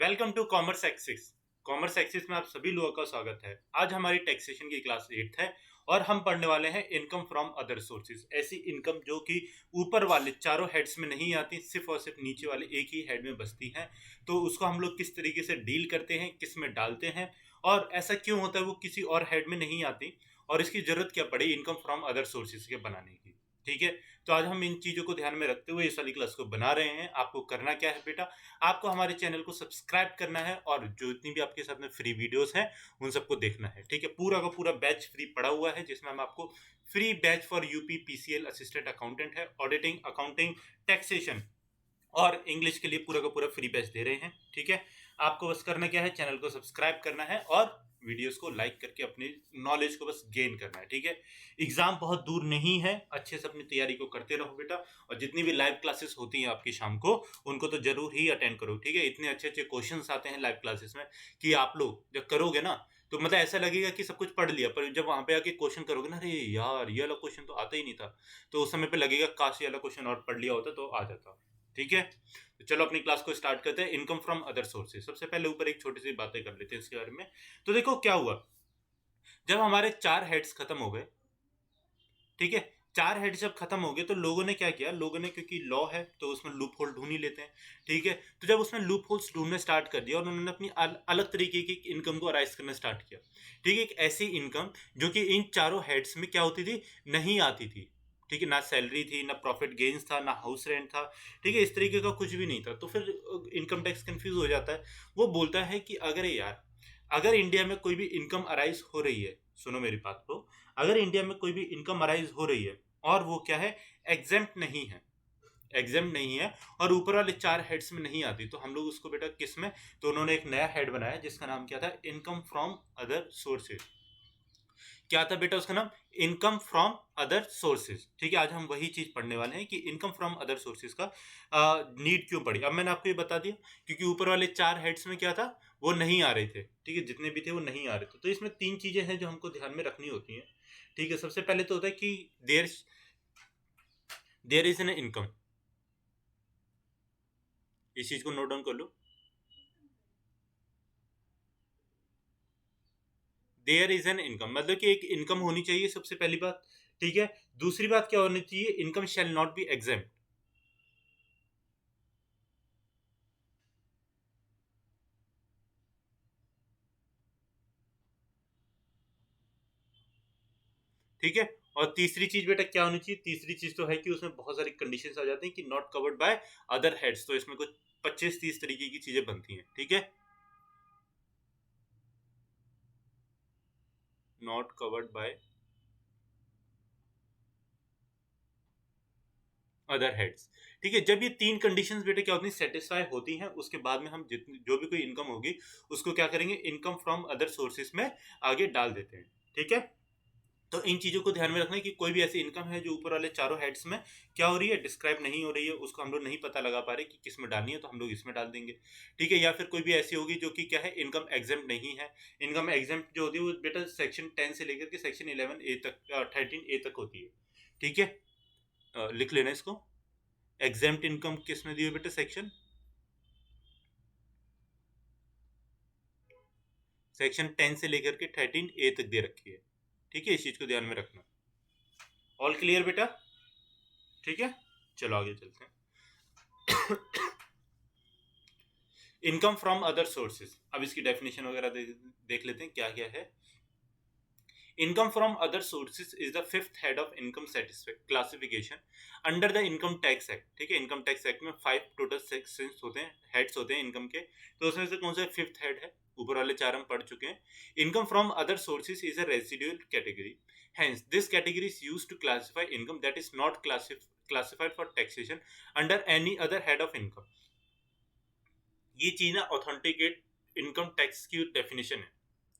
Welcome to Commerce Axis. Commerce Axis में आप सभी लोगों का स्वागत है। आज हमारी टैक्सेशन की क्लास 8 है और हम पढ़ने वाले हैं इनकम फ्रॉम अदर सोर्सेज। ऐसी इनकम जो कि ऊपर वाले चारों हेड्स में नहीं आती, सिर्फ और सिर्फ नीचे वाले एक ही हेड में बसती हैं। तो उसको हम लोग किस तरीके से डील करते हैं, किस में डालते हैं और ऐसा क्यों होता है वो किसी और हेड में नहीं आती और इसकी जरूरत क्या पड़ी इनकम फ्रॉम अदर सोर्सेज के बनाने की। ठीक है, तो आज हम इन चीजों को ध्यान में रखते हुए इस वाली क्लास को बना रहे हैं। आपको करना क्या है बेटा, आपको हमारे चैनल को सब्सक्राइब करना है और जो जितनी भी आपके साथ में फ्री वीडियोस हैं उन सबको देखना है। ठीक है, पूरा का पूरा बैच फ्री पड़ा हुआ है जिसमें हम आपको free batch for UP PCL assistant accountant है, ऑडिटिंग, अकाउंटिंग, टैक्सेशन और इंग्लिश के लिए पूरा का पूरा फ्री बैच दे रहे हैं। ठीक है, आपको बस करना क्या है, चैनल को सब्सक्राइब करना है और वीडियोस को लाइक करके अपनी नॉलेज को बस गेन करना है। ठीक है, एग्जाम बहुत दूर नहीं है, अच्छे से अपनी तैयारी को करते रहो बेटा। और जितनी भी लाइव क्लासेस होती हैं आपकी शाम को, उनको तो जरूर ही अटेंड करो। ठीक है, इतने अच्छे अच्छे क्वेश्चंस आते हैं लाइव क्लासेस में कि आप लोग जब करोगे ना तो मतलब ऐसा लगेगा कि सब कुछ पढ़ लिया, पर जब वहां पे आके क्वेश्चन करोगे ना, अरे यार ये वाला क्वेश्चन तो आता ही नहीं था, तो उस समय पे लगेगा काश ये वाला क्वेश्चन और पढ़ लिया होता तो आ जाता। ठीक है, तो चलो अपनी क्लास को स्टार्ट करते हैं। इनकम फ्रॉम अदर सोर्सेज, सबसे पहले ऊपर एक छोटी सी बातें कर लेते हैं इसके बारे में। तो देखो क्या हुआ, जब हमारे चार हेड्स खत्म हो गए, ठीक है, चार हेड जब खत्म हो गए तो लोगों ने क्या किया, लोगों ने क्योंकि लॉ है तो उसमें लूप होल ढूंढ ही लेते हैं। ठीक है, तो जब उसमें लूप होल्स ढूंढने स्टार्ट कर दिया और उन्होंने अपनी अलग तरीके की इनकम को अराइज करना स्टार्ट किया। ठीक है, एक ऐसी इनकम जो कि इन चारों हेड्स में क्या होती थी, नहीं आती थी। ठीक है, ना सैलरी थी, ना प्रॉफिट गेन्स था, ना हाउस रेंट था। ठीक है, इस तरीके का कुछ भी नहीं था। तो फिर इनकम टैक्स कंफ्यूज हो जाता है। वो बोलता है कि अगर यार, अगर इंडिया में कोई भी इनकम अराइज हो रही है, सुनो मेरी बात को, अगर इंडिया में कोई भी इनकम अराइज हो रही है और वो क्या है, एग्जेम्प्ट नहीं है, एग्जेम्प्ट नहीं है और ऊपर वाले चार हेड्स में नहीं आती, तो हम लोग उसको बेटा किस में, तो उन्होंने एक नया हेड बनाया जिसका नाम क्या था, इनकम फ्रॉम अदर सोर्सेज। क्या था बेटा उसका नाम, इनकम फ्रॉम अदर सोर्सेज। ठीक है, आज हम वही चीज पढ़ने वाले हैं कि इनकम फ्रॉम अदर सोर्सेज का नीड क्यों पड़ी। अब मैंने आपको ये बता दिया क्योंकि ऊपर वाले चार हेड्स में क्या था, वो नहीं आ रहे थे। ठीक है, जितने भी थे वो नहीं आ रहे थे। तो इसमें तीन चीजें हैं जो हमको ध्यान में रखनी होती हैं। ठीक है, सबसे पहले तो होता है कि there there is an income. इस चीज को नोट डाउन कर लो, देयर इज एन इनकम मतलब कि एक इनकम होनी चाहिए, सबसे पहली बात। ठीक है, दूसरी बात क्या होनी चाहिए, income shall not be exempt. ठीक है, और तीसरी चीज बेटा क्या होनी चाहिए, तीसरी चीज तो है कि उसमें बहुत सारी कंडीशंस आ जाती हैं कि not covered by other heads. तो इसमें कुछ 25-30 तरीके की चीजें बनती हैं। ठीक है, not covered by other heads. ठीक है, जब ये तीन कंडीशंस बेटे क्या होती हैं, सेटिस्फाई होती हैं, उसके बाद में हम जितनी जो भी कोई इनकम होगी उसको क्या करेंगे, इनकम फ्रॉम अदर सोर्सेज में आगे डाल देते हैं। ठीक है, तो इन चीजों को ध्यान में रखना है कि कोई भी ऐसी इनकम है जो ऊपर वाले चारों हेड्स में क्या हो रही है, डिस्क्राइब नहीं हो रही है, उसको हम लोग नहीं पता लगा पा रहे कि किस में डालनी है, तो हम लोग इसमें डाल देंगे। ठीक है, या फिर कोई भी ऐसी होगी जो कि क्या है, इनकम एग्जेम्प्ट नहीं है। इनकम एग्जेम्प्ट जो होती है वो बेटा सेक्शन 10 से लेकर के सेक्शन 11A तक, 13A तक होती है। ठीक है, लिख लेना इसको। एग्जेम्प्ट इनकम किस में दी हुई बेटा, सेक्शन 10 से लेकर के 13A तक दे रखी है। ठीक है, इस चीज को ध्यान में रखना। ऑल क्लियर बेटा? ठीक है, चलो आगे चलते हैं। इनकम फ्रॉम अदर सोर्सेज, अब इसकी डेफिनेशन वगैरह देख लेते हैं क्या क्या है। Income from other sources is the fifth head of income classification under the income tax act. ठीक है, इनकम टैक्स एक्ट में 5 टोटल सेक्शंस होते हैं, हेड्स होते हैं इनकम के, तो उसमें से कौन सा फिफ्थ हेड है, ऊपर वाले चार हम पढ़ चुके हैं। Income from other sources is a residual category, hence this category is used to classify income that is not classified for taxation under any other head of income. ये चीज ना ऑथेंटिकेट इनकम टैक्स की definition है।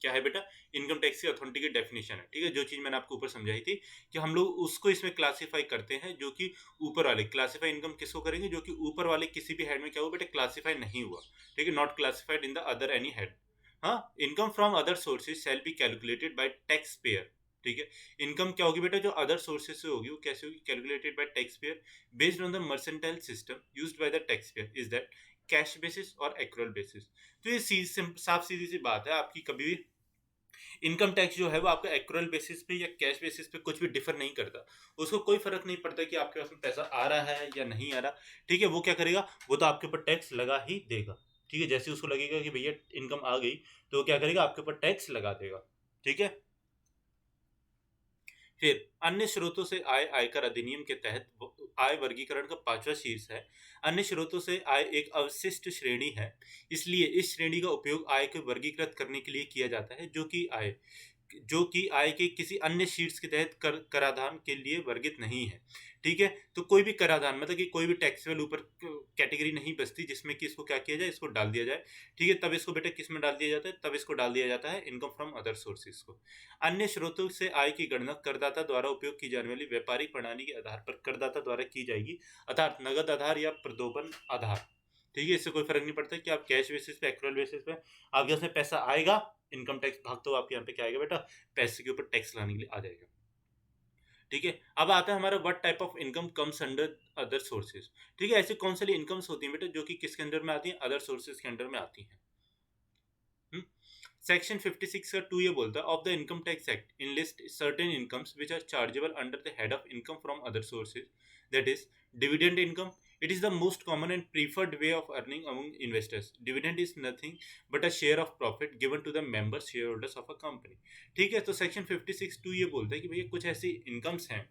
क्या है बेटा, income tax की authenticate definition है। ठीक है, जो चीज मैंने आपको ऊपर समझाई थी कि हम लोग उसको इसमें क्लासिफाई करते हैं, जो कि ऊपर वाले क्लासिफाई इनकम किसको करेंगे, जो कि ऊपर वाले किसी भी हेड में क्या हुआ बेटा, क्लासिफाई नहीं हुआ। ठीक है, not classified in the other any head. हाँ, income from other sources shall be calculated by taxpayer. ठीक है, इनकम क्या होगी बेटा, जो अदर सोर्सेज से होगी वो कैसे होगी, calculated by tax payer based on the mercantile system used by the tax pair is that cash basis और एक्रूअल बेसिस। तो ये साफ सीधी सी बात है, आपकी कभी भी इनकम टैक्स जो है वो आपका एक्रूअल बेसिस पे या कैश बेसिस पे कुछ भी डिफर नहीं करता। उसको कोई फर्क नहीं पड़ता कि आपके पास में पैसा आ रहा है या नहीं आ रहा। ठीक है, वो क्या करेगा, वो तो आपके ऊपर टैक्स लगा ही देगा। ठीक है, जैसे उसको लगेगा कि भैया इनकम आ गई तो वो क्या करेगा, आपके ऊपर टैक्स लगा देगा। ठीक है, फिर अन्य स्रोतों से आय आयकर अधिनियम के तहत आय वर्गीकरण का पांचवा शीर्ष है। अन्य स्रोतों से आय एक अवशिष्ट श्रेणी है, इसलिए इस श्रेणी का उपयोग आय को वर्गीकृत करने के लिए किया जाता है, जो कि आय के किसी अन्य शीर्ष के तहत कराधान के लिए वर्गित नहीं है। ठीक है, तो कोई भी कराधान मतलब कि कोई भी टैक्सेबल ऊपर कैटेगरी नहीं बचती जिसमें कि इसको क्या किया जाए, इसको डाल दिया जाए। ठीक है, तब इसको बेटा किस में डाल दिया जाता है, तब इसको डाल दिया जाता है इनकम फ्रॉम अदर सोर्सेज को। अन्य स्रोतों से आय की गणना करदाता द्वारा उपयोग की जाने वाली व्यापारिक प्रणाली के आधार पर करदाता द्वारा की जाएगी, अर्थात नगद आधार या प्रदोपन आधार। ठीक है, इससे कोई फर्क नहीं पड़ता कि आप कैश बेसिस पे एक्रूअल बेसिस पे आपके पास में पैसा आएगा, इनकम टैक्स भाग तो आपके यहाँ पे क्या आएगा बेटा, पैसे के ऊपर टैक्स लाने के लिए आ जाएगा। ठीक है, अब आता है हमारा what type of income comes under other sources. ठीक है, ऐसी कौन सी इनकम्स होती हैं बेटा जो कि किसके अंडर में आती हैं, अदर सोर्सेज के अंडर में आती हैं। सेक्शन 56 का 2 ये बोलता है, of the income tax act enlists certain incomes which are chargeable under the head of income from other sources, that is dividend income. It is the most common and preferred way of earning among investors. Dividend is nothing but a share of profit given to the member shareholders of a company. ठीक है, तो section 56(2) ये बोलता है कि भैया कुछ ऐसी इनकम्स हैं,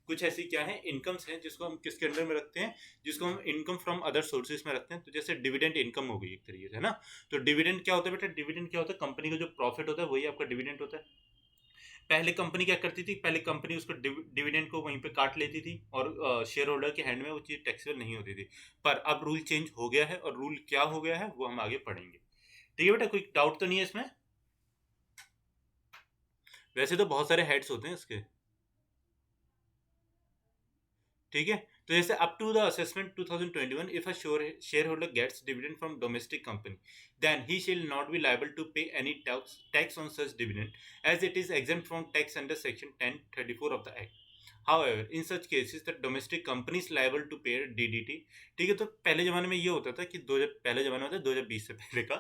कुछ ऐसी क्या है इनकम्स हैं जिसको हम किसके अंडर में रखते हैं, जिसको हम इनकम फ्रॉम अदर सोर्सेज में रखते हैं। तो जैसे डिविडेंड इनकम हो गई एक तरीके से, है ना। तो डिविडेंड क्या होता है बेटा, डिविडेंड क्या होता है, कंपनी का जो प्रॉफिट होता है वही आपका डिविडेंड होता है। पहले कंपनी क्या करती थी, पहले कंपनी उसको डिविडेंड को वहीं पे काट लेती थी और शेयर होल्डर के हैंड में वो चीज टैक्सेबल नहीं होती थी। पर अब रूल चेंज हो गया है, और रूल क्या हो गया है वो हम आगे पढ़ेंगे। ठीक है बेटा, कोई डाउट तो नहीं है इसमें। वैसे तो बहुत सारे हेड्स होते हैं इसके। ठीक है, तो जैसे up to the assessment 2021 if a shareholder gets dividend from domestic company then he shall not be liable to pay any tax on such dividend as it is exempt from tax under section 1034 of the act. However, in such cases, the domestic company is liable to pay DDT। ठीक है, तो पहले जमाने में ये होता था कि पहले जमाने में होता 2020 से पहले का,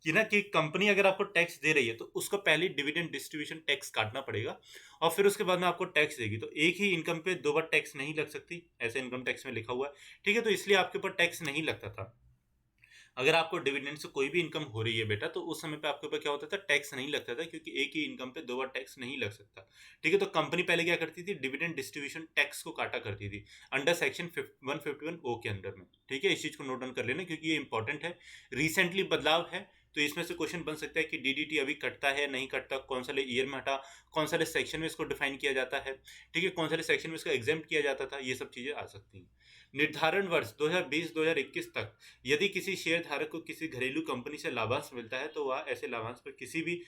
कि ना कि कंपनी अगर आपको टैक्स दे रही है तो उसको पहले डिविडेंड डिस्ट्रीब्यूशन टैक्स काटना पड़ेगा, और फिर उसके बाद में आपको टैक्स देगी। तो एक ही इनकम पे दो बार टैक्स नहीं लग सकती, ऐसे इनकम टैक्स में लिखा हुआ है। ठीक है, तो इसलिए आपके ऊपर टैक्स नहीं लगता था। अगर आपको डिविडेंड से कोई भी इनकम हो रही है बेटा, तो उस समय पे आपके ऊपर क्या होता था, टैक्स नहीं लगता था, क्योंकि एक ही इनकम पे दो बार टैक्स नहीं लग सकता। ठीक है, तो कंपनी पहले क्या करती थी, डिविडेंड डिस्ट्रीब्यूशन टैक्स को काटा करती थी अंडर सेक्शन 151(o) के अंडर में। ठीक है, इस चीज को नोट डाउन कर लेना क्योंकि ये इंपॉर्टेंट है, रिसेंटली बदलाव है। तो इसमें से क्वेश्चन बन सकता है कि डीडीटी अभी कटता है नहीं कटता, कौन सा ईयर में हटा, कौन सा सेक्शन में इसको डिफाइन किया जाता है। ठीक है, कौन सा सेक्शन में इसको एग्जाम किया जाता था, ये सब चीजें आ सकती हैं। निर्धारण वर्ष 2020-2021 तक यदि किसी शेयर धारक को किसी घरेलू कंपनी से लाभांश मिलता है तो वह ऐसे लाभांश पर किसी भी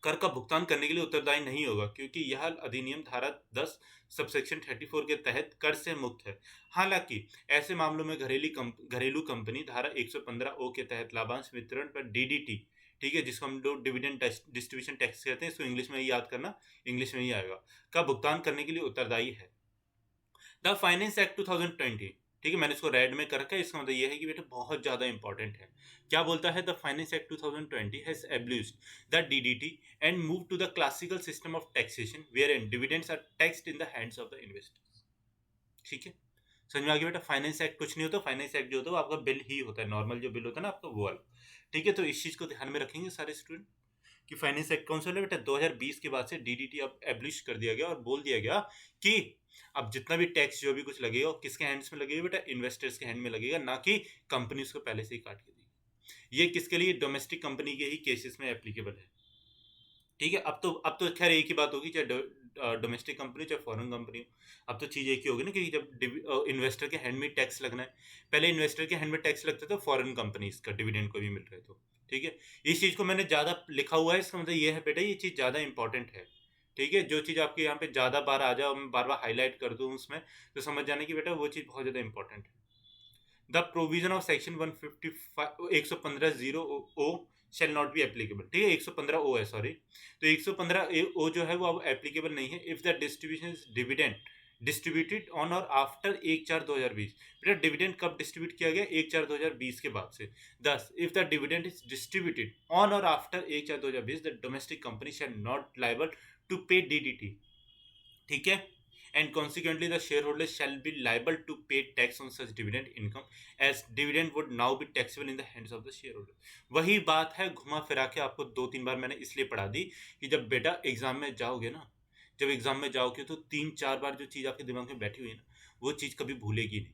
कर का भुगतान करने के लिए उत्तरदायी नहीं होगा, क्योंकि यह अधिनियम धारा 10 सबसेक्शन 34 के तहत कर से मुक्त है। हालांकि ऐसे मामलों में घरेलू कंपनी धारा 115(o) के तहत लाभांश वितरण पर डीडीटी, ठीक है, जिसको हम लोग डिविडेंड डिस्ट्रीब्यूशन टैक्स कहते हैं, इसको इंग्लिश में ही याद करना, इंग्लिश में ही आएगा, का भुगतान करने के लिए उत्तरदायी है। द फाइनेंस एक्ट 2020, ठीक है, मैंने इसको रेड में कर रखा है, इसका मतलब ये है कि बेटा बहुत ज्यादा इंपॉर्टेंट है। क्या बोलता है, the finance act 2020 has abolished the DDT and move to the classical system of taxation wherein dividends are taxed in the hands of the investors. ठीक है, समझ में आ गया बेटा। फाइनेंस एक्ट कुछ नहीं होता, फाइनेंस एक्ट जो होता है वो आपका बिल ही होता है, नॉर्मल जो बिल होता है ना आपका, वो वाला। ठीक है, तो इस चीज को ध्यान में रखेंगे सारे स्टूडेंट कि फाइनेंस एक्ट कौन सा है बेटा, 2020 के बाद से डीडीटी अब एब्लिश कर दिया गया और बोल दिया गया कि अब जितना भी टैक्स जो भी कुछ लगेगा वो किसके हैंड्स में लगेगा बेटा, इन्वेस्टर्स के हैंड में लगेगा, ना कि कंपनी उसको पहले से ही काट के देगी। ये किसके लिए, डोमेस्टिक कंपनी के ही केसेस में एप्लीकेबल है। ठीक है, अब तो खैर एक ही बात होगी, चाहे डोमेस्टिक कंपनी चाहे फॉरेन कंपनी हो, अब तो चीज एक ही होगी ना, क्योंकि जब इन्वेस्टर के हैंड में टैक्स लगना है, पहले इन्वेस्टर के हैंड में टैक्स लगता था फॉरेन कंपनीज का डिविडेंड को भी मिल रहे तो। ठीक है, इस चीज को मैंने ज्यादा लिखा हुआ है, इसका मतलब ये है बेटा ये चीज ज्यादा इंपॉर्टेंट है। ठीक है, जो चीज आपके यहाँ पे ज्यादा बार आ जाए, मैं बार बार हाईलाइट कर दूं उसमें, तो समझ जाने की बेटा वो चीज बहुत ज्यादा इंपॉर्टेंट है। The provision of section 115(0) shall not be applicable. ठीक है, 115(o) है, सॉरी, तो 115(o) जो है वो अब एप्लीकेबल नहीं है if the distribution dividend distributed on और आफ्टर 1/4/2020। बेटा डिविडेंड कब डिस्ट्रीब्यूट किया गया? 1/4/2020 के बाद से। 10 if the dividend is distributed on और after 1/4/2020 the domestic company shall not liable to pay DDT. ठीक है, and consequently the shareholders shall be liable to pay tax on such dividend income as dividend would now be taxable in the hands of the shareholder। वही बात है, घुमा फिरा के आपको 2-3 बार मैंने इसलिए पढ़ा दी कि जब बेटा एग्जाम में जाओगे ना, जब एग्जाम में जाओगे तो 3-4 बार जो चीज़ आपके दिमाग में बैठी हुई है ना, वो चीज़ कभी भूलेगी नहीं।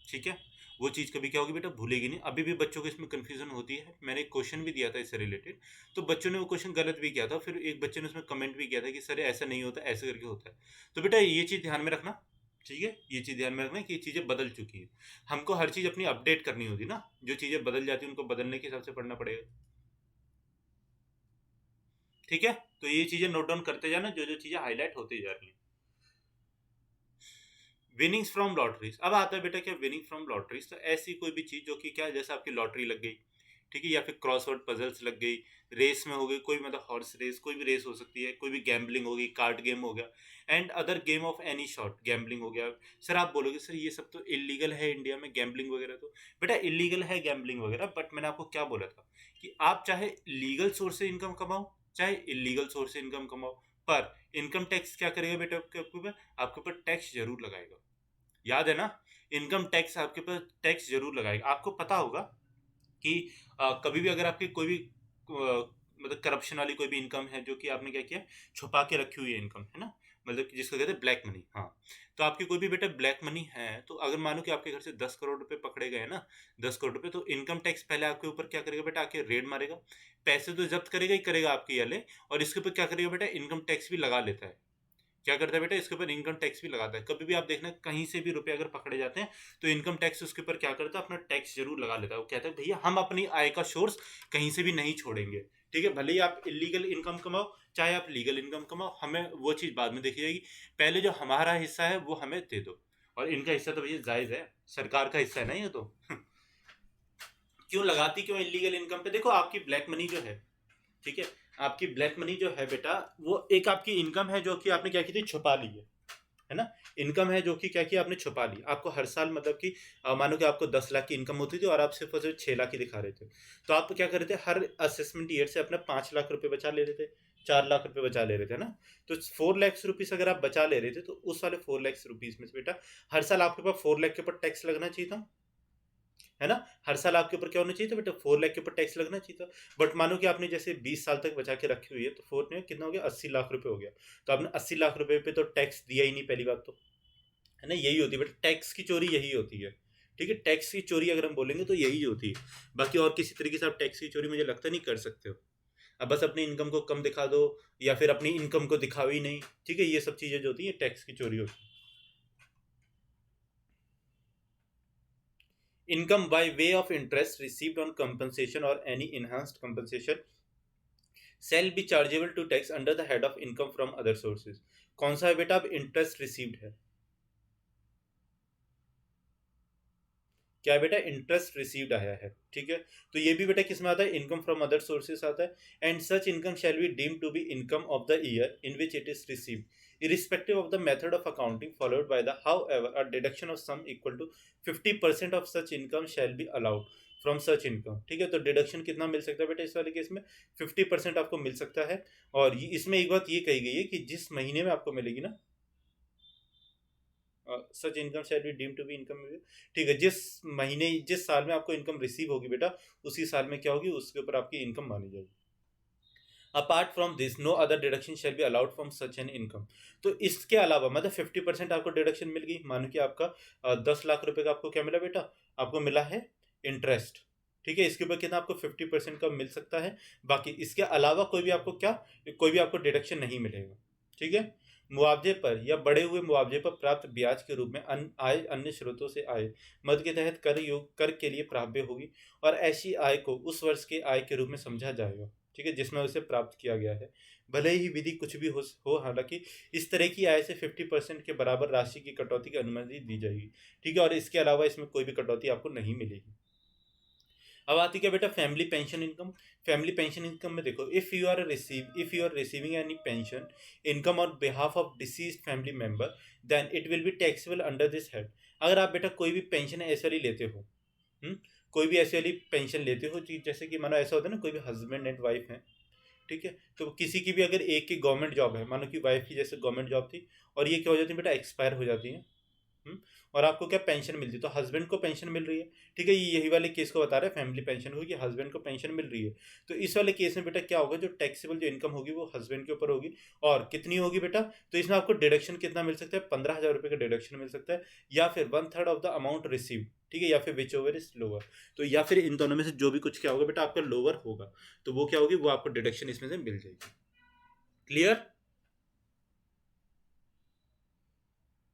ठीक है, वो चीज़ कभी क्या होगी बेटा, भूलेगी नहीं। अभी भी बच्चों को इसमें कन्फ्यूजन होती है। मैंने एक क्वेश्चन भी दिया था इससे रिलेटेड, तो बच्चों ने वो क्वेश्चन गलत भी किया था, फिर एक बच्चे ने उसमें कमेंट भी किया था कि सर ऐसा नहीं होता, ऐसे करके होता है। तो बेटा ये चीज़ ध्यान में रखना। ठीक है, ये चीज़ ध्यान में रखना कि ये चीज़ें बदल चुकी है। हमको हर चीज़ अपनी अपडेट करनी होती ना, जो चीज़ें बदल जाती है उनको बदलने के हिसाब से पढ़ना पड़ेगा। ठीक है, तो ये चीज़ें नोट डाउन करते जाना, जो जो चीज़ें हाईलाइट होती जा रही हैं। विनिंग्स फ्रॉम लॉटरीज, अब आता है बेटा क्या विनिंग फ्रॉम लॉटरीज। तो ऐसी कोई भी चीज़ जो कि क्या, जैसे आपकी लॉटरी लग गई, ठीक है, या फिर क्रॉसवर्ड पजल्स लग गई, रेस में हो गई कोई, मतलब हॉर्स रेस, कोई भी रेस हो सकती है, कोई भी गैम्बलिंग हो गई, कार्ड गेम हो गया, and other game of any short, gambling हो गया। सर आप बोलोगे सर ये सब तो इलीगल है इंडिया में, गैम्बलिंग वगैरह। तो बेटा इलीगल है गैम्बलिंग वगैरह, बट मैंने आपको क्या बोला था कि आप चाहे लीगल सोर्स से इनकम कमाओ, चाहे इलीगल सोर्स से इनकम कमाओ, पर इनकम टैक्स क्या करेगा बेटा आपके ऊपर टैक्स जरूर लगाएगा। याद है ना, इनकम टैक्स आपके ऊपर टैक्स जरूर लगाएगा। आपको पता होगा कि कभी भी अगर आपकी कोई भी मतलब करप्शन वाली कोई भी इनकम है जो कि आपने क्या किया, छुपा के रखी हुई है इनकम, है ना, मतलब कि जिसको कहते हैं ब्लैक मनी। हाँ, तो आपकी कोई भी बेटा ब्लैक मनी है, तो अगर मानो कि आपके घर से 10 करोड़ रुपए पकड़े गए ना, 10 करोड़ रुपए, तो इनकम टैक्स पहले आपके ऊपर क्या करेगा बेटा, आके रेड मारेगा। पैसे तो जब्त करेगा ही करेगा आपके वाले, और इसके ऊपर क्या करेगा बेटा, इनकम टैक्स भी लगा लेता है। क्या करता है बेटा, इसके ऊपर इनकम टैक्स भी लगाता है। कभी भी आप देखना कहीं से भी रुपए अगर पकड़े जाते हैं, तो इनकम टैक्स उसके ऊपर क्या करता है, अपना टैक्स जरूर लगा लेता है। वो कहता है भैया हम अपनी आय का सोर्स कहीं से भी नहीं छोड़ेंगे। ठीक है, भले ही आप इलीगल इनकम कमाओ, चाहे आप लीगल इनकम कमाओ, हमें वो चीज़ बाद में देखी जाएगी। पहले जो हमारा हिस्सा है वो हमें दे दो। और इनका हिस्सा तो भैया जायज़ है, सरकार का हिस्सा है ना ये तो। क्यों लगाती, क्यों इलीगल इनकम पे? देखो आपकी ब्लैक मनी जो है, ठीक है, आपकी ब्लैक मनी जो है बेटा, वो एक आपकी इनकम है जो कि आपने क्या की थी, छुपा ली है ना। इनकम है जो कि क्या किया आपने, छुपा ली। आपको हर साल मतलब कि मानो कि आपको 10 लाख की इनकम होती थी और आप सिर्फ और सिर्फ 6 लाख की दिखा रहे थे, तो आप क्या कर रहे थे, हर असेसमेंट ईयर से अपना 5 लाख रुपए बचा ले रहे थे, 4 लाख रुपए बचा ले रहे थे ना। तो 4 लाख रुपीज अगर आप बचा ले रहे थे, तो उस वाले 4 लाख रुपीज में से बेटा हर साल आपके पास 4 लाख के ऊपर टैक्स लगना चाहिए था, है ना। हर साल आपके ऊपर क्या होना चाहिए था बेटा, 4 लाख के ऊपर टैक्स लगना चाहिए था। बट मानो कि आपने जैसे 20 साल तक बचा के रखी हुई है, तो फोर में कितना हो गया, 80 लाख रुपए हो गया। तो आपने 80 लाख रुपए पे तो टैक्स दिया ही नहीं, पहली बात तो, है ना। यही होती है बेटा टैक्स की चोरी, यही होती है। ठीक है, टैक्स की चोरी अगर हम बोलेंगे तो यही होती है। बाकी और किसी तरीके से आप टैक्स की चोरी मुझे लगता नहीं कर सकते हो। अब बस अपनी इनकम को कम दिखा दो, या फिर अपनी इनकम को दिखाओ ही नहीं। ठीक है, ये सब चीजें जो होती है टैक्स की चोरी होती है। Income by way of interest received on compensation or any enhanced compensation shall be chargeable to tax under the head of income from other sources। कौन सा है बेटा, अब इंटरेस्ट रिसीव्ड है, क्या है बेटा, इंटरेस्ट रिसीव्ड आया है। ठीक है, तो ये भी बेटा किस में आता है, इनकम फ्रॉम अदर सोर्सेस आता है। And such income shall be deemed to be income of the year in which it is received irrespective of the method of accounting followed by the however a deduction of sum equal to 50% of such income shall be allowed from such income। ठीक है, तो deduction कितना मिल सकता है बेटा इस वाले case में, 50% आपको मिल सकता है। और इसमें एक बात ये कही गई है कि जिस महीने में आपको मिलेगी ना, such income shall be deem to be income. ठीक है, जिस महीने जिस साल में आपको इनकम रिसीव होगी बेटा, उसी साल में क्या होगी, उसके ऊपर आपकी इनकम मानी जाएगी। Apart from this no other deduction shall be allowed from such an income. तो इसके अलावा मतलब 50% आपको डिडक्शन मिल गई, मानो कि आपका 10 लाख रुपए का आपको क्या मिला बेटा, आपको मिला है इंटरेस्ट। ठीक है, इसके ऊपर कितना आपको 50% का मिल सकता है। बाकी इसके अलावा कोई भी आपको क्या, कोई भी आपको डिडक्शन नहीं मिलेगा। ठीक है, मुआवजे पर या बढ़े हुए मुआवजे पर प्राप्त ब्याज के रूप में आय अन्य स्रोतों से आय मद के तहत कर के लिए प्राप्य होगी, और ऐसी आय को उस वर्ष के आय के रूप में समझा जाएगा। ठीक है, जिसमें उसे प्राप्त किया गया है, भले ही विधि कुछ भी हो हालांकि इस तरह की आय से 50% के बराबर राशि की कटौती की अनुमति दी जाएगी। ठीक है, और इसके अलावा इसमें कोई भी कटौती आपको नहीं मिलेगी। अब आती क्या बेटा family pension income. Family pension income में देखो, if you are receiving any pension income on behalf of deceased family member then it will be taxable under this head. अगर आप बेटा कोई भी पेंशन ऐसे वाली लेते हो, हम्म, कोई भी ऐसी वाली पेंशन लेते हो जैसे कि मानो ऐसा होता है ना, कोई भी हस्बैंड एंड वाइफ है, ठीक है, तो किसी की भी अगर एक की गवर्नमेंट जॉब है, मानो कि वाइफ की जैसे गवर्नमेंट जॉब थी और ये क्या हो जाती है बेटा, एक्सपायर हो जाती है, हम्म, और आपको क्या पेंशन मिलती है, तो हस्बैंड को पेंशन मिल रही है, ठीक है, ये यही वाले केस को बता रहा है फैमिली पेंशन को, कि हस्बैंड को पेंशन मिल रही है। तो इस वाले केस में बेटा क्या होगा, जो टैक्सेबल जो इनकम होगी वो हस्बैंड के ऊपर होगी। और कितनी होगी बेटा, तो इसमें आपको डिडक्शन कितना मिल सकता है, 15,000 रुपये का डिडक्शन मिल सकता है, या फिर 1/3 ऑफ द अमाउंट रिसीव, ठीक है, या फिर विच ओवर इज लोअर। तो या फिर इन दोनों में से जो भी कुछ क्या होगा बेटा आपका लोअर होगा, तो वो क्या होगी, वो आपको डिडक्शन इसमें से मिल जाएगी। क्लियर।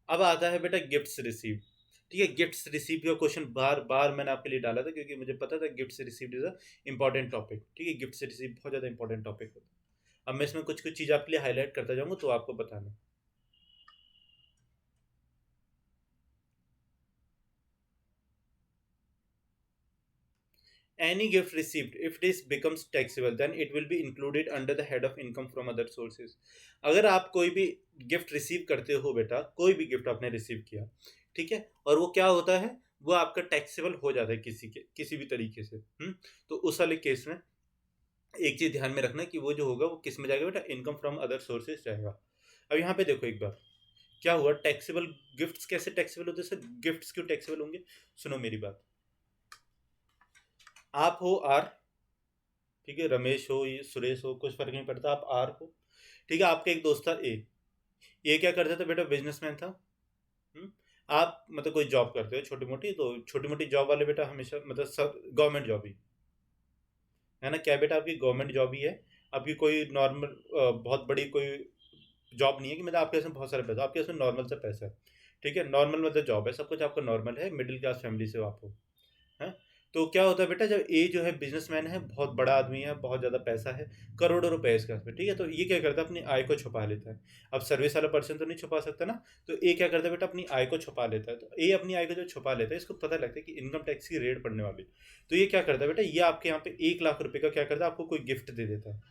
अब आता है बेटा गिफ्ट्स रिसीव। ठीक है, गिफ्ट्स रिसीव का क्वेश्चन बार बार मैंने आपके लिए डाला था, क्योंकि मुझे पता था gifts received is a important topic. ठीक है, गिफ्ट्स रिसीव बहुत ज़्यादा इंपॉर्टेंट टॉपिक होता है। अब मैं इसमें कुछ कुछ चीज़ आपके लिए हाईलाइट करता जाऊंगा, तो आपको बताना। Any gift received, if this becomes taxable, then it will be included under the head of income from other sources. अगर आप कोई भी गिफ्ट रिसीव करते हो बेटा, कोई भी गिफ्ट आपने रिसीव किया, ठीक है, और वो क्या होता है, वो आपका टैक्सेबल हो जाता है किसी भी तरीके से, तो उस वाले केस में एक चीज ध्यान में रखना कि वो जो होगा वो किस में जाएगा बेटा, इनकम फ्रॉम अदर सोर्सेज जाएगा। अब यहाँ पे देखो एक बार क्या हुआ, टैक्सेबल गिफ्ट्स कैसे टैक्सेबल होते हैं सर, गिफ्ट्स क्यों टैक्सेबल होंगे, सुनो मेरी बात। आप हो आर, ठीक है, रमेश हो ये सुरेश हो, कुछ फर्क नहीं पड़ता, आप आर हो, ठीक है, आपका एक दोस्त था ए। ये क्या करता था बेटा, बिजनेसमैन था। हम्म, आप मतलब कोई जॉब करते हो छोटी मोटी, तो छोटी मोटी जॉब वाले बेटा हमेशा मतलब सब गवर्नमेंट जॉब ही है ना, क्या बेटा आपकी गवर्नमेंट जॉब ही है। आपकी कोई नॉर्मल बहुत बड़ी कोई जॉब नहीं है कि मतलब आपके पास में बहुत सारे पैसा, आपके पास में नॉर्मल सा पैसा है, ठीक है, नॉर्मल मतलब जॉब है, सब कुछ आपका नॉर्मल है, मिडिल क्लास फैमिली से हो आप हो, हैं? तो क्या होता है बेटा, जब ए जो है बिजनेसमैन है, बहुत बड़ा आदमी है, बहुत ज़्यादा पैसा है, करोड़ों रुपए है इसके पास में, ठीक है, तो ये क्या करता है, अपनी आय को छुपा लेता है। अब सर्विस वाला पर्सन तो नहीं छुपा सकता ना, तो ए क्या करता है बेटा, अपनी आय को छुपा लेता है। तो ए अपनी आय को जब छुपा लेता है, इसको पता लगता है कि इनकम टैक्स की रेड पड़ने वाली, तो ये क्या करता है बेटा, ये आपके यहाँ पे 1 लाख रुपए का क्या करता है, आपको कोई गिफ्ट दे देता है।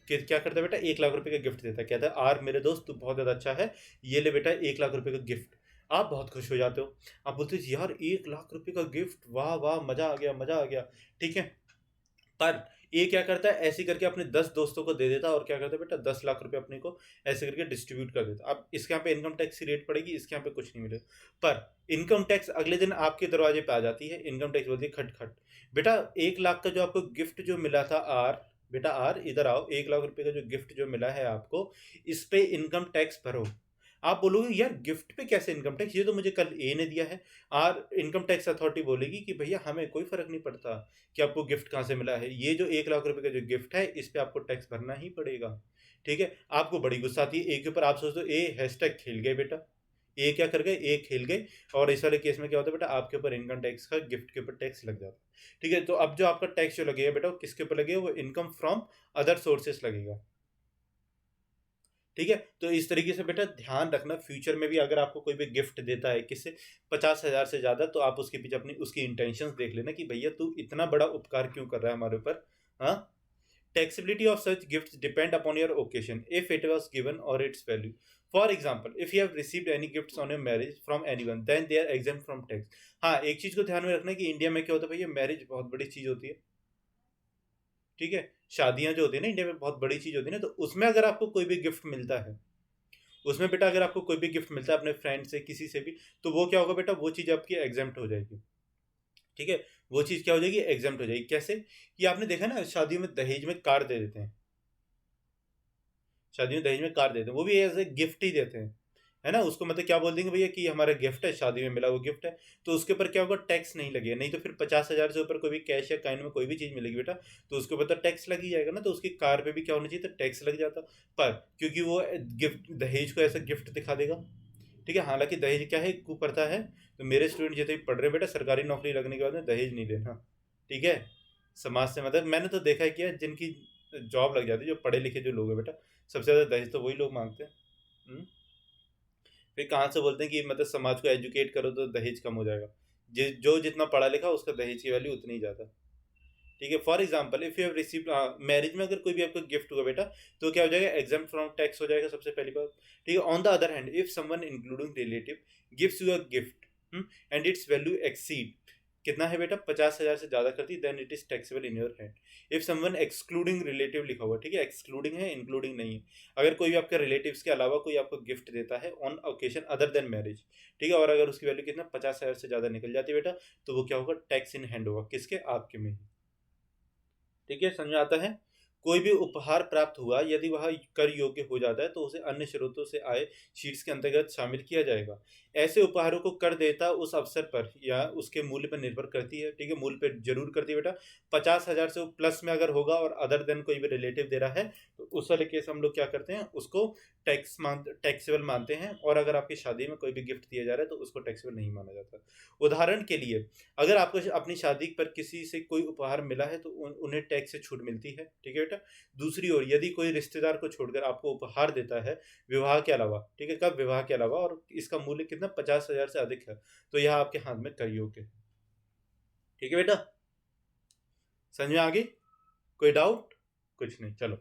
कि क्या करता है बेटा, 1 लाख रुपए का गिफ्ट देता है, कहता है आर मेरे दोस्त तू बहुत ज़्यादा अच्छा है, ये ले बेटा 1 लाख रुपए का गिफ्ट। आप बहुत खुश हो जाते हो, आप बोलते हो यार 1 लाख रुपए का गिफ्ट, वाह वाह मजा आ गया मजा आ गया, ठीक है। पर ये क्या करता है, ऐसे करके अपने 10 दोस्तों को दे देता है, और क्या करता है बेटा, 10 लाख रुपए अपने को ऐसे करके डिस्ट्रीब्यूट कर देता। अब इसके यहाँ पे इनकम टैक्स की रेट पड़ेगी, इसके यहाँ पे कुछ नहीं मिलेगा। पर इनकम टैक्स अगले दिन आपके दरवाजे पे आ जाती है, इनकम टैक्स बोलती है खट खट, बेटा 1 लाख का जो आपको गिफ्ट जो मिला था आर, बेटा आर इधर आओ, 1 लाख रुपए का जो गिफ्ट जो मिला है आपको, इस पे इनकम टैक्स भरो। आप बोलोगे यार गिफ्ट पे कैसे इनकम टैक्स, ये तो मुझे कल ए ने दिया है। आर इनकम टैक्स अथॉरिटी बोलेगी कि भैया हमें कोई फर्क नहीं पड़ता कि आपको गिफ्ट कहाँ से मिला है, ये जो 1 लाख रुपए का जो गिफ्ट है इस पे आपको टैक्स भरना ही पड़ेगा। ठीक है, आपको बड़ी गुस्सा आती है ए के ऊपर, आप सोचते हो ए हैशटैग खेल गए बेटा, ए क्या कर गए, ए खेल गए। और इस वाले केस में क्या होता है बेटा, आपके ऊपर इनकम टैक्स का गिफ्ट के ऊपर टैक्स लग जाता है। ठीक है, तो अब जो आपका टैक्स जो लगेगा बेटा, वो किसके ऊपर लगेगा, वो इनकम फ्रॉम अदर सोर्सेस लगेगा। ठीक है, तो इस तरीके से बेटा ध्यान रखना, फ्यूचर में भी अगर आपको कोई भी गिफ्ट देता है किससे 50,000 से ज़्यादा, तो आप उसके पीछे अपनी उसकी इंटेंशंस देख लेना कि भैया तू इतना बड़ा उपकार क्यों कर रहा है हमारे ऊपर। हाँ, taxability of such gifts depend upon your occasion, if it was given or its value. For example, if you have received any gifts on your marriage from anyone, then they are exempt from tax. हाँ, एक चीज को ध्यान में रखना कि India में क्या होता है भैया, मैरिज बहुत बड़ी चीज होती है, ठीक है, शादियां जो होती है ना इंडिया में बहुत बड़ी चीज होती है ना, तो उसमें अगर आपको कोई भी गिफ्ट मिलता है, उसमें बेटा अगर आपको कोई भी गिफ्ट मिलता है अपने फ्रेंड से किसी से भी, तो वो क्या होगा बेटा, वो चीज आपकी एग्जेम्प्ट हो जाएगी। ठीक है, वो चीज क्या हो जाएगी, एग्जेम्प्ट हो जाएगी। कैसे, कि आपने देखा ना शादियों में दहेज में कार दे देते हैं, शादी में दहेज में कार देते हैं, वो भी एज ए गिफ्ट ही देते हैं, है ना, उसको मतलब क्या बोल देंगे भैया कि हमारा गिफ्ट है, शादी में मिला वो गिफ्ट है, तो उसके ऊपर क्या होगा, टैक्स नहीं लगेगा। नहीं तो फिर 50,000 से ऊपर कोई भी कैश या काइन में कोई भी चीज़ मिलेगी बेटा, तो उसके ऊपर तो टैक्स लग ही जाएगा ना, तो उसकी कार पे भी क्या होना चाहिए, तो टैक्स लग जाता। पर क्योंकि वो गिफ्ट दहेज को ऐसा गिफ्ट दिखा देगा, ठीक है, हालांकि दहेज क्या है, कुप्रथा है। तो मेरे स्टूडेंट जितने भी पढ़ रहे हैं बेटा, सरकारी नौकरी लगने के बाद में दहेज नहीं लेना, ठीक है। समाज से मतलब मैंने तो देखा है कि यार जिनकी जॉब लग जाती है, जो पढ़े लिखे जो लोग हैं बेटा, सबसे ज़्यादा दहेज तो वही लोग मांगते हैं। हम्म? फिर कहाँ से बोलते हैं कि मतलब समाज को एजुकेट करो तो दहेज कम हो जाएगा, जो जितना पढ़ा लिखा उसका दहेज की वैल्यू उतनी ही ज़्यादा। ठीक है। For example if you have received, marriage में अगर कोई भी आपको गिफ्ट हुआ बेटा तो क्या हो जाएगा, एग्जाम फ्रॉम टैक्स हो जाएगा सबसे पहली बात, ठीक है। On the other hand if someone including relative gives you a gift and its value exceed, कितना है बेटा, 50,000 से ज्यादा करती, then it is taxable in your hand. If someone excluding relative लिखा हुआ, ठीक है, एक्सक्लूडिंग है, इंक्लूडिंग नहीं है। अगर कोई भी आपके रिलेटिव्स के अलावा कोई आपको गिफ्ट देता है on occasion other than marriage, ठीक है, और अगर उसकी वैल्यू कितना 50,000 से ज्यादा निकल जाती है बेटा, तो वो क्या होगा, टैक्स इन हैंड होगा, किसके, आपके में ही। ठीक है, समझ आता है। कोई भी उपहार प्राप्त हुआ यदि वह कर योग्य हो जाता है तो उसे अन्य स्रोतों से आए शीट्स के अंतर्गत शामिल किया जाएगा। ऐसे उपहारों को कर देता उस अवसर पर या उसके मूल्य पर निर्भर करती है, ठीक है, मूल्य पर जरूर करती है बेटा। 50,000 से प्लस में अगर होगा और अदर देन कोई भी रिलेटिव दे रहा है तो उस वाले केस हम लोग क्या करते हैं, उसको टैक्सेबल मानते हैं। और अगर आपकी शादी में कोई भी गिफ्ट दिया जा रहा है तो उसको टैक्सेबल नहीं माना जाता। उदाहरण के लिए अगर आपको अपनी शादी पर किसी से कोई उपहार मिला है तो उन्हें टैक्स से छूट मिलती है, ठीक है बेटा। दूसरी ओर यदि कोई रिश्तेदार को छोड़कर आपको उपहार देता है विवाह के अलावा, ठीक है, कब, विवाह के अलावा, और इसका मूल्य कितना 50,000 से अधिक है, तो यह आपके हाथ में कर योग्य है। ठीक है बेटा, समझ में आ गई, कोई डाउट, कुछ नहीं, चलो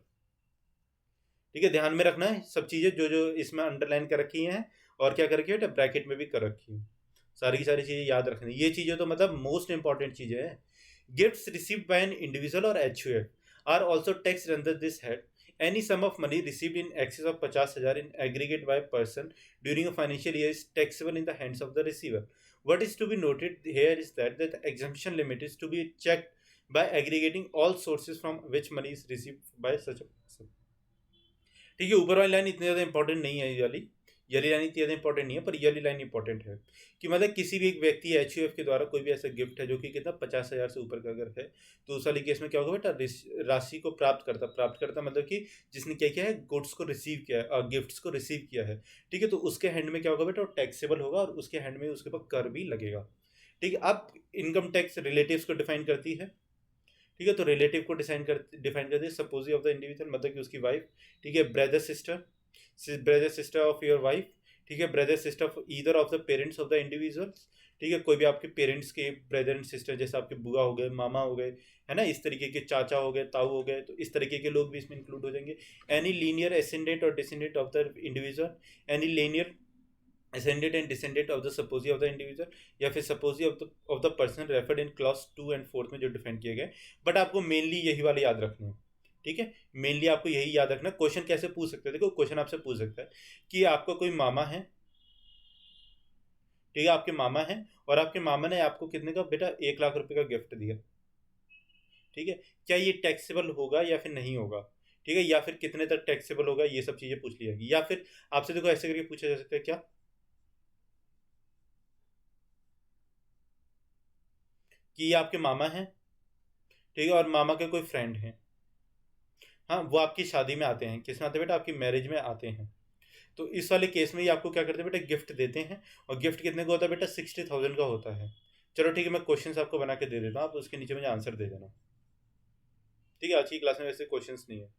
ठीक है। ध्यान में रखना है सब चीजें जो जो इसमें अंडरलाइन कर रखी हैं और क्या कर रखी है बेटा, ब्रैकेट में भी कर रखी है, सारी की सारी चीजें याद रखनी। ये चीजें तो मतलब मोस्ट इंपॉर्टेंट चीजें हैं। Gifts received by an individual और HUF are also taxed under this head. Any sum of money received in excess of 50,000 in aggregate by a person during a financial year is taxable in the hands of the receiver. What is to be noted here is that the exemption limit is to be checked by aggregating all sources from which money is received by such a person. ठीक है, ऊपर वाली line इतनी ज़्यादा important नहीं है, ये वाली लाइन इतनी ज़्यादा इंपॉर्टेंट नहीं है, पर ये वाली लाइन इंपॉर्टेंट है कि मतलब किसी भी एक व्यक्ति एचयूएफ के द्वारा कोई भी ऐसा गिफ्ट है जो कि कितना 50,000 से ऊपर का अगर है तो उस वाले केस में क्या होगा बेटा, राशि को प्राप्त करता मतलब कि जिसने क्या किया है, गुड्स को रिसीव किया है, गिफ्ट्स को रिसीव किया है, ठीक है, तो उसके हैंड में क्या होगा बेटा, वो टैक्सेबल होगा और उसके हैंड में उसके ऊपर कर भी लगेगा। ठीक है, अब इनकम टैक्स रिलेटिव्स को डिफाइन करती है, ठीक है, तो रिलेटिव को डिफाइन कर दिया, सपोज ऑफ द इंडिविजुअल मतलब कि उसकी वाइफ, ठीक है, brother sister of your wife, ठीक है, brother sister of either of the parents of the individuals, ठीक है, कोई भी आपके पेरेंट्स के ब्रदर एंड सिस्टर, जैसे आपके बुआ हो गए, मामा हो गए, है ना, इस तरीके के चाचा हो गए, ताऊ हो गए, तो इस तरीके के लोग भी इसमें इंक्लूड हो जाएंगे। एनी लीनियर एसेंडेंट और descendant of the individual, any linear ascendant and descendant of the supposee of the individual या फिर supposee of the person referred in clause 2 and 4 में जो डिफाइन किए गए। बट आपको मेनली यही वाले याद रखने हैं, ठीक है, मेनली आपको यही याद रखना। क्वेश्चन कैसे पूछ सकते हैं, देखो क्वेश्चन आपसे पूछ सकता है कि आपका कोई मामा है, ठीक है, आपके मामा है और आपके मामा ने आपको कितने का बेटा 1 लाख रुपए का गिफ्ट दिया, ठीक है, क्या ये टैक्सेबल होगा या फिर नहीं होगा, ठीक है, या फिर कितने तक टैक्सेबल होगा, ये सब चीजें पूछ ली जाएगी। या फिर आपसे देखो ऐसे करके पूछा जा सकता है क्या, कि ये आपके मामा हैं, ठीक है, और मामा के कोई फ्रेंड हैं, हाँ, वो आपकी शादी में आते हैं, किस में आते हैं बेटा, आपकी मैरिज में आते हैं, तो इस वाले केस में ये आपको क्या करते हैं बेटा, गिफ्ट देते हैं। और गिफ्ट कितने का होता है बेटा, 60,000 का होता है। चलो ठीक है, मैं क्वेश्चन आपको बना के दे देता हूँ, आप उसके नीचे मुझे आंसर दे देना, ठीक है। आज की क्लास में वैसे क्वेश्चन नहीं है,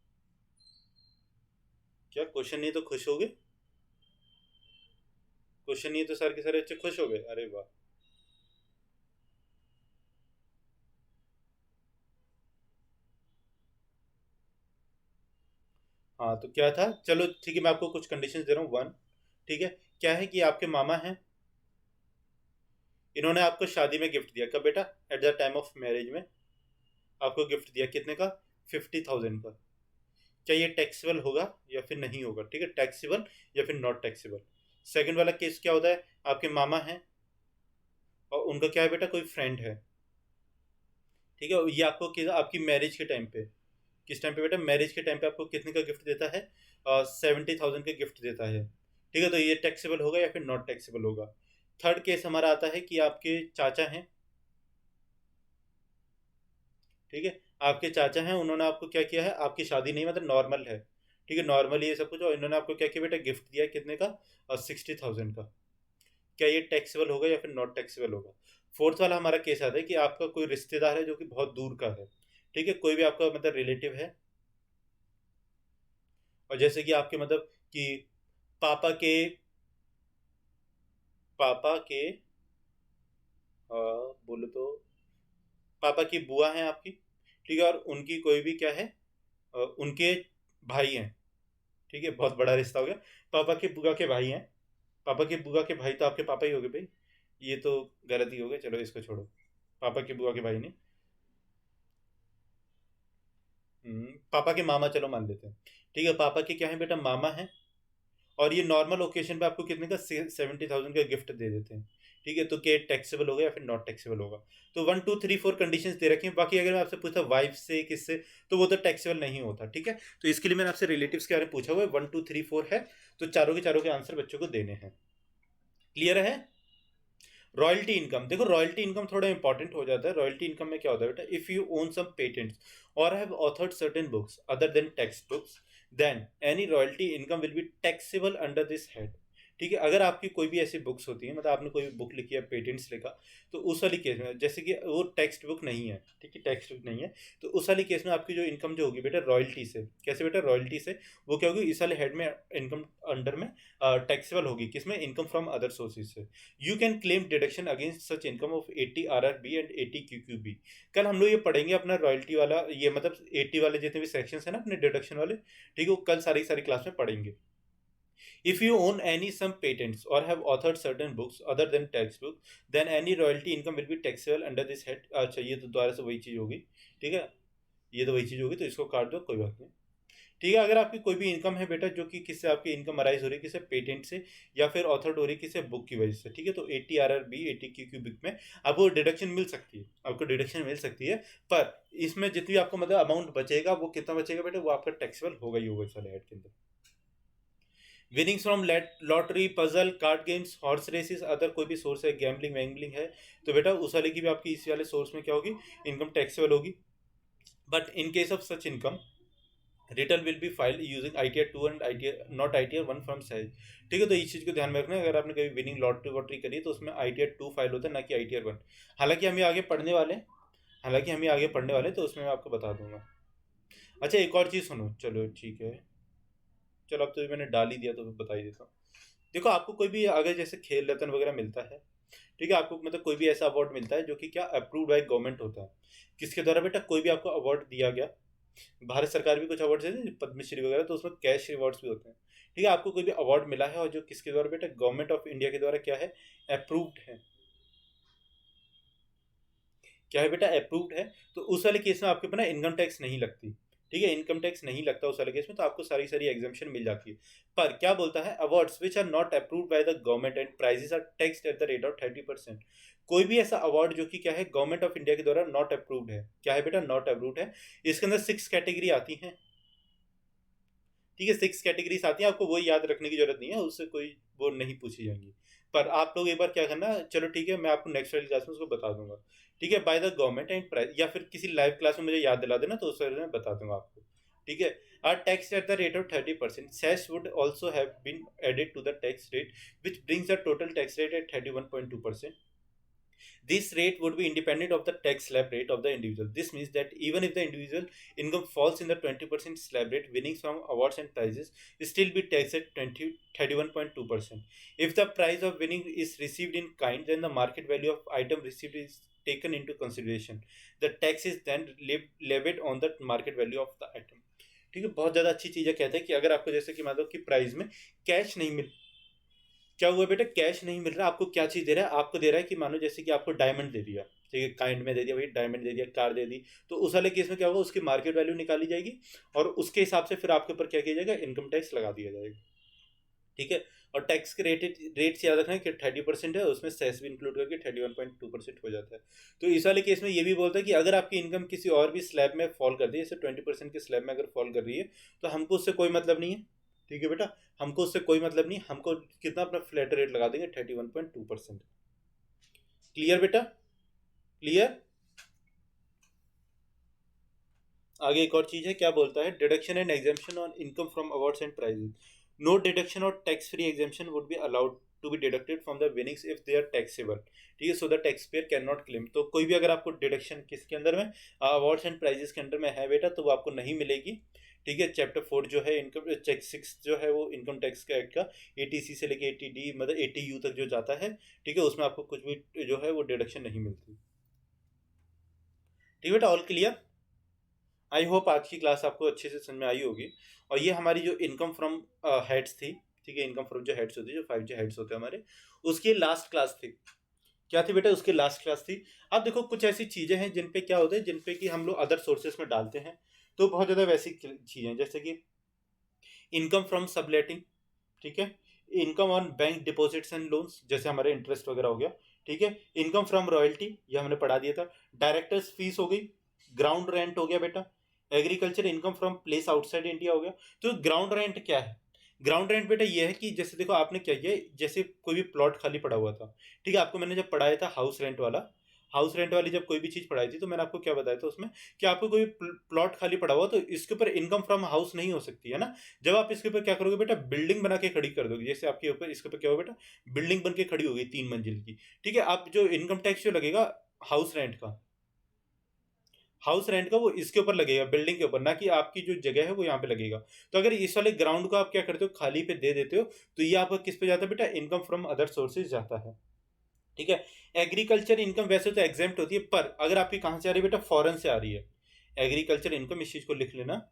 क्या क्वेश्चन नहीं तो खुश हो गए, क्वेश्चन नहीं है तो सारे के सारे बच्चे खुश हो गए, अरे वाह। हाँ तो क्या था, चलो ठीक है, मैं आपको कुछ कंडीशन दे रहा हूँ। वन, ठीक है, क्या है कि आपके मामा हैं, इन्होंने आपको शादी में गिफ्ट दिया, कब बेटा, at the time of marriage में आपको गिफ्ट दिया, कितने का, 50,000 का। क्या ये टैक्सेबल होगा या फिर नहीं होगा, ठीक है, टैक्सेबल या फिर नॉट टैक्सेबल। सेकंड वाला केस क्या होता है, आपके मामा हैं और उनका क्या है बेटा, कोई फ्रेंड है, ठीक है, ये आपको आपकी मैरिज के टाइम पे, किस टाइम पे बेटा, मैरिज के टाइम पे आपको कितने का गिफ्ट देता है, 70,000 का गिफ्ट देता है, ठीक है, तो ये टैक्सेबल होगा या फिर नॉट टैक्सेबल होगा। थर्ड केस हमारा आता है कि आपके चाचा हैं, ठीक है, आपके चाचा हैं, उन्होंने आपको क्या किया है, आपकी शादी नहीं मतलब नॉर्मल है, ठीक है, नॉर्मल ये सब कुछ, और इन्होंने आपको क्या किया बेटा, गिफ्ट दिया कितने का, 60,000 का। क्या ये टैक्सेबल होगा या फिर नॉट टैक्सेबल होगा। फोर्थ वाला हमारा केस आता है कि आपका कोई रिश्तेदार है जो कि बहुत दूर का है, ठीक है, कोई भी आपका मतलब रिलेटिव है, और जैसे कि आपके मतलब कि पापा के पापा के बोलो तो पापा की बुआ है आपकी, ठीक है, और उनकी कोई भी क्या है, उनके भाई हैं, ठीक है, बहुत बड़ा रिश्ता हो गया, पापा के बुआ के भाई हैं, पापा के बुआ के भाई तो आपके पापा ही हो गए भाई, ये तो गलती हो गई, चलो इसको छोड़ो, पापा के बुआ के भाई नहीं, पापा के मामा चलो मान लेते हैं, ठीक है, पापा के क्या है बेटा, मामा है, और ये नॉर्मल ओकेजन पे आपको कितने का 70,000 का गिफ्ट दे देते हैं, ठीक है, तो क्या टैक्सेबल होगा या फिर नॉट टैक्सेबल होगा, तो 1 2 3 4 कंडीशंस दे रखी हैं, बाकी अगर मैं आपसे पूछता वाइफ से किससे, तो वो तो टैक्सेबल नहीं होता, ठीक है, तो इसके लिए मैंने आपसे रिलेटिव्स के बारे में पूछा हुआ है, 1 2 3 4 है, तो चारों के आंसर बच्चों को देने हैं, क्लियर है। रॉयल्टी इनकम, देखो रॉयल्टी इनकम थोड़ा इंपॉर्टेंट हो जाता है, रॉयल्टी इनकम में क्या होता है बेटा, if you own some patents और have authored certain books other than textbooks, then any royalty income will be taxable under this head, ठीक है, अगर आपकी कोई भी ऐसी बुक्स होती है, मतलब आपने कोई भी बुक लिखी है, पेटेंट्स लिखा, तो उस वाली केस में जैसे कि वो टेक्स्ट बुक नहीं है, ठीक है, टेक्स्ट बुक नहीं है, तो उस वाली केस में आपकी जो इनकम जो होगी बेटा रॉयल्टी से, कैसे बेटा, रॉयल्टी से, वो क्या होगी, इस वाले हेड में इनकम अंडर में टैक्सेबल होगी, किसमें, इनकम फ्रॉम अदर सोर्सेज से, you can claim deduction against such income of 80 RRB and 80 QQB। कल हम लोग ये पढ़ेंगे अपना रॉयल्टी वाला, ये मतलब 80 वाले जितने भी सेक्शंस है ना अपने डिडक्शन वाले, ठीक है, वो कल सारी सारी क्लास में पढ़ेंगे। If you own any some patents or have authored certain books other than textbook, then any royalty income will be taxable under this head। अच्छा ये तो दोबारा से वही चीज होगी, ठीक है, ये तो वही चीज होगी, तो इसको काट दो, कोई बात नहीं, ठीक है, अगर आपकी कोई भी इनकम है बेटा जो कि किससे आपकी इनकम अराइज हो रही है, किसे पेटेंट से या फिर ऑथर्ड हो रही है किसे बुक की वजह से, ठीक है, तो 80 RRB 80 QQ में आपको डिडक्शन मिल सकती है, आपको डिडक्शन मिल सकती है, पर इसमें जितनी आपको मतलब अमाउंट बचेगा वो कितना बचेगा बेटा, वो आपका टैक्सेबल होगा ही होगा इस वाले हेड के अंदर। Winnings from lottery, puzzle, card games, horse races, other कोई भी सोर्स है, गैम्बलिंग वैम्बलिंग है, तो बेटा उस वाले की भी आपकी इस वाले सोर्स में क्या होगी, इनकम टैक्सेबल होगी, but in case of such income return will be file using ITR 2 and ITR not ITR 1 from size, ठीक है, तो इस चीज़ को ध्यान में रखना है, अगर आपने कभी विनिंग लॉटरी वॉटरी करी है तो उसमें ITR 2 फाइल होता है, ना कि ITR 1। हालांकि हम ये आगे पढ़ने वाले हैं, हालांकि हम ये आगे पढ़ने वाले हैं, तो उसमें मैं आपको बता दूंगा। अच्छा एक और चीज़ सुनो, चलो ठीक है, चलो अब तो मैंने डाल ही दिया तो बता ही देता हूँ। देखो आपको कोई भी अगर जैसे खेल रत्न वगैरह मिलता है, ठीक है, आपको मतलब कोई भी ऐसा अवार्ड मिलता है जो कि क्या अप्रूव्ड बाय गवर्नमेंट होता है, किसके द्वारा बेटा, कोई भी आपको अवार्ड दिया गया, भारत सरकार भी कुछ अवार्ड देती है पद्मश्री वगैरह, तो उसमें कैश रिवॉर्ड्स भी होते हैं, ठीक है, आपको कोई भी अवार्ड मिला है और जो किसके द्वारा बेटा, गवर्नमेंट ऑफ इंडिया के द्वारा क्या है, अप्रूव्ड है, क्या है बेटा, अप्रूव्ड है, तो उस वाले केस में आपके ऊपर ना इनकम टैक्स नहीं लगती, ठीक है, इनकम टैक्स नहीं लगता उस वाले केस में, तो आपको सारी सारी एग्जामेशन मिल जाती है। पर क्या बोलता है, awards which are not approved by the government and prizes are taxed at the rate of 30%। कोई भी ऐसा अवार्ड जो कि क्या है, गवर्नमेंट ऑफ इंडिया के द्वारा नॉट अप्रूव्ड है, क्या है बेटा, नॉट अप्रूव्ड है, इसके अंदर 6 कैटेगरी आती हैं, ठीक है, 6 कैटेगरीज आती हैं, आपको वही याद रखने की जरूरत नहीं है, उससे कोई वो नहीं पूछी जाएंगी, पर आप लोग एक बार क्या करना, चलो ठीक है, मैं आपको नेक्स्ट वाली क्लास में उसको बता दूंगा, ठीक है, bye the government and price, या फिर किसी लाइव क्लास में मुझे याद दिला देना, तो उस बारे में बता दूंगा आपको, ठीक है। Are tax at the rate of 30%, cess would also have been added to the tax rate which brings the total tax rate at 31.2%। This rate would be independent of the tax slab rate of the individual. This means that even if the individual income falls in the 20% slab rate, winnings from awards and prizes will still be taxed at 31.2%. If the prize of winning is received in kind, then the market value of item received is taken into consideration. The tax is then levied on the market value of the item. ठीक है, बहुत ज़्यादा अच्छी चीज़ है, कहते हैं कि अगर आपको जैसे कि मान लो कि प्राइस में कैश नहीं मिल, क्या हुआ बेटा, कैश नहीं मिल रहा, आपको क्या चीज़ दे रहा है, आपको दे रहा है कि मानो जैसे कि आपको डायमंड दे दिया, ठीक है, काइंड में दे दिया भाई, डायमंड दे दिया, कार दे दी, तो उस वाले केस में क्या होगा, उसकी मार्केट वैल्यू निकाली जाएगी और उसके हिसाब से फिर आपके ऊपर क्या किया जाएगा, इनकम टैक्स लगा दिया जाएगा, ठीक है, और टैक्स के रेट्स याद रखना कि 30% है, उसमें सेस भी इंक्लूड करके 31.2% हो जाता है। तो इस वाले केस में ये भी बोलता है कि अगर आपकी इनकम किसी और भी स्लैब में फॉल कर रही है, जैसे 20% के स्लैब में अगर फॉल कर रही है, तो हमको उससे कोई मतलब नहीं है, ठीक है बेटा, हमको उससे कोई मतलब नहीं, हमको कितना अपना फ्लैट रेट लगा देंगे 31.2%। क्लियर बेटा, क्लियर। आगे एक और चीज है, क्या बोलता है, deduction and exemption on income from awards and prizes. No deduction और tax free exemption would be allowed to be deducted from the winnings if they are taxable, ठीक है, so the tax payer can not claim. तो कोई भी अगर आपको deduction किसके अंदर में, अवार्ड्स एंड प्राइजेस के अंदर में है बेटा, तो वो आपको नहीं मिलेगी, ठीक है। चैप्टर 4 जो है इनकम, चेक 6 जो है वो इनकम टैक्स का एक्ट का 80C से लेके 80D मतलब 80U तक जो जाता है, ठीक है, उसमें आपको कुछ भी जो है वो डिडक्शन नहीं मिलती, ठीक है बेटा, ऑल क्लियर। आई होप आज की क्लास आपको अच्छे से समझ में आई होगी। और ये हमारी जो इनकम फ्रॉम हेड्स थी, ठीक है, इनकम फ्रॉम जो हेड्स होती है, जो 5 जो हेड्स होते हैं हमारे, उसकी लास्ट क्लास थी। क्या थी बेटा? उसकी लास्ट क्लास थी। अब देखो कुछ ऐसी चीजें हैं जिन पे क्या होता है, जिन पे कि हम लोग अदर सोर्सेस में डालते हैं, तो बहुत ज्यादा वैसी चीजें हैं जैसे कि इनकम फ्रॉम सबलेटिंग, ठीक है, income on bank deposits and loans, जैसे हमारे इंटरेस्ट वगैरह हो गया, ठीक है, इनकम फ्रॉम रॉयल्टी, ये हमने पढ़ा दिया था, डायरेक्टर्स फीस हो गई, ग्राउंड रेंट हो गया बेटा, agriculture income from place outside India हो गया। तो ग्राउंड रेंट क्या है? ग्राउंड रेंट बेटा ये है कि जैसे देखो आपने क्या किया, जैसे कोई भी प्लॉट खाली पड़ा हुआ था, ठीक है, आपको मैंने जब पढ़ाया था हाउस रेंट वाला, हाउस रेंट वाली जब कोई भी चीज पढ़ाई थी तो मैंने आपको क्या बताया था उसमें, कि आपको कोई प्लॉट खाली पड़ा हुआ तो इसके ऊपर इनकम फ्रॉम हाउस नहीं हो सकती है ना। जब आप इसके ऊपर क्या करोगे बेटा, बिल्डिंग बना के खड़ी कर दोगे, जैसे आपके ऊपर इसके ऊपर क्या होगा बेटा, बिल्डिंग बन के खड़ी होगी 3 मंजिल की, ठीक है। आप जो इनकम टैक्स जो लगेगा हाउस रेंट का, हाउस रेंट का वो इसके ऊपर लगेगा, बिल्डिंग के ऊपर, ना कि आपकी जो जगह है वो यहाँ पे लगेगा। तो अगर इस वाले ग्राउंड को आप क्या करते हो, खाली पे दे देते हो, तो ये आपका किस पे जाता है बेटा, इनकम फ्रॉम अदर सोर्सेज जाता है, ठीक है। एग्रीकल्चर इनकम वैसे तो एग्जेम्प्ट होती है, पर अगर आपकी कहां से आ रही है बेटा, फॉरेन से आ रही है एग्रीकल्चर इनकम, इस चीज को लिख लेना।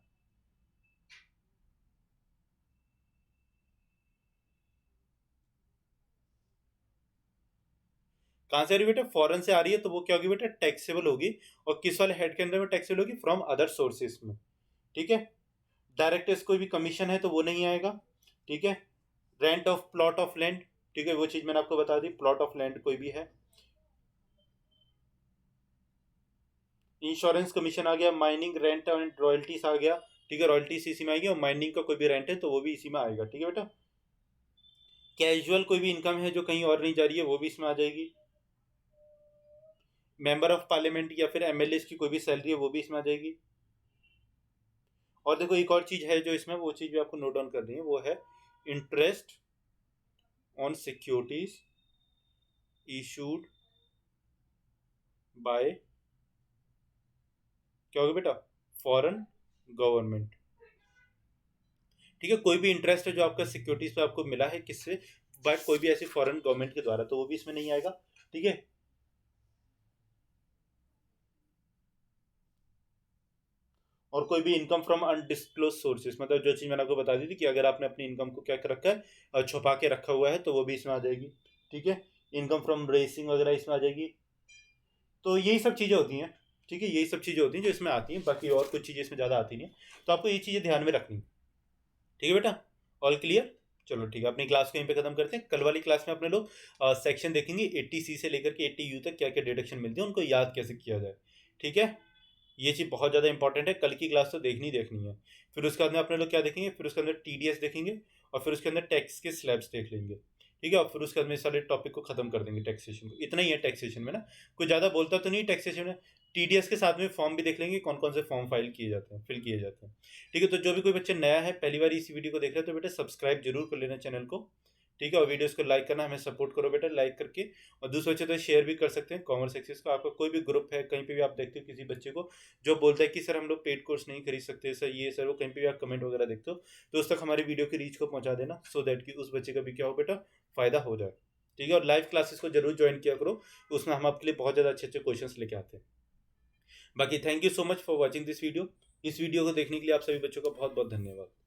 कहां से आ रही है बेटा, फॉरेन से आ रही है, तो वो क्या होगी बेटा, टैक्सेबल होगी। और किस वाले हेड के अंदर में टैक्सेबल होगी, फ्रॉम अदर सोर्सेज में, ठीक है। डायरेक्टर्स कोई भी कमीशन है तो वो नहीं आएगा, ठीक है। Rent of plot of land, ठीक है, वो चीज मैंने आपको बता दी, प्लॉट ऑफ लैंड कोई भी है। इंश्योरेंस कमीशन आ गया, माइनिंग रेंट एंड रॉयल्टीज आ गया, ठीक है, रॉयल्टीज इसी में आएगी, और माइनिंग का कोई भी रेंट है तो वो भी इसी में आएगा, ठीक है बेटा। कैजुअल कोई भी इनकम है जो कहीं और नहीं जा रही है वो भी इसमें आ जाएगी। मेंबर ऑफ पार्लियामेंट या फिर एमएलए की कोई भी सैलरी है वो भी इसमें आ जाएगी। और देखो एक और चीज है जो इसमें, वो चीज भी आपको नोट डाउन करनी है, वो है interest on securities issued by, क्या होगा बेटा, फॉरेन गवर्नमेंट, ठीक है। कोई भी इंटरेस्ट है जो आपका सिक्योरिटीज पे आपको मिला है किससे, बट कोई भी ऐसी फॉरेन गवर्नमेंट के द्वारा, तो वो भी इसमें नहीं आएगा, ठीक है। और कोई भी इनकम फ्रॉम अनडिस्क्लोज सोर्सेज, मतलब जो चीज मैंने आपको बता दी थी कि अगर आपने अपनी इनकम को क्या कर रखा है, छुपा के रखा हुआ है, तो वो भी इसमें आ जाएगी, ठीक है। इनकम फ्रॉम रेसिंग वगैरह इसमें आ जाएगी। तो यही सब चीज़ें होती हैं, ठीक है, यही सब चीज़ें होती हैं जो इसमें आती हैं, बाकी और कुछ चीज़ें इसमें ज़्यादा आती नहीं है। तो आपको ये चीज़ें ध्यान में रखनी, ठीक है बेटा। All clear? चलो ठीक है, अपनी क्लास को यहीं पे खत्म करते हैं। कल वाली क्लास में अपने लोग सेक्शन देखेंगे 80C से लेकर के 80U तक क्या क्या डिडक्शन मिलती है, उनको याद कैसे किया जाए, ठीक है। ये चीज़ बहुत ज़्यादा इंपॉर्टेंट है, कल की क्लास तो देखनी देखनी है। फिर उसके बाद में अपने लोग क्या देखेंगे, फिर उसके अंदर TDS देखेंगे, और फिर उसके अंदर टैक्स के स्लैब्स देख लेंगे, ठीक है। और फिर उसके बाद में सारे टॉपिक को खत्म कर देंगे, टैक्सेशन को। इतना ही है टैक्सेशन में ना, कुछ ज़्यादा बोलता तो नहीं टैक्सेशन में। TDS के साथ में फॉर्म भी देख लेंगे, कौन कौन से फॉर्म फाइल किए जाते हैं, फिल किए जाते हैं, ठीक है। तो जो भी कोई बच्चा नया है, पहली बार इस वीडियो को देख रहा है, तो बेटा सब्सक्राइब जरूर कर लेना चैनल को, ठीक है। और वीडियोस को लाइक करना, हमें सपोर्ट करो बेटा, लाइक करके। और दूसरे बच्चे तो शेयर भी कर सकते हैं कॉमर्स एक्सेस को। आपका कोई भी ग्रुप है, कहीं पे भी आप देखते हो किसी बच्चे को जो बोलता है कि सर हम लोग पेड कोर्स नहीं खरीद सकते सर, ये सर वो, कहीं पे भी आप कमेंट वगैरह देखते हो, तो उस तक हमारी वीडियो की रीच को पहुंचा देना, सो दैट कि उस बच्चे का भी क्या हो बेटा, फायदा हो जाए, ठीक है। और लाइव क्लासेस को जरूर ज्वाइन किया करो, उसमें हम आपके लिए बहुत ज़्यादा अच्छे अच्छे क्वेश्चंस लेके आते हैं। बाकी thank you so much for watching this video. इस वीडियो को देखने के लिए आप सभी बच्चों का बहुत बहुत धन्यवाद।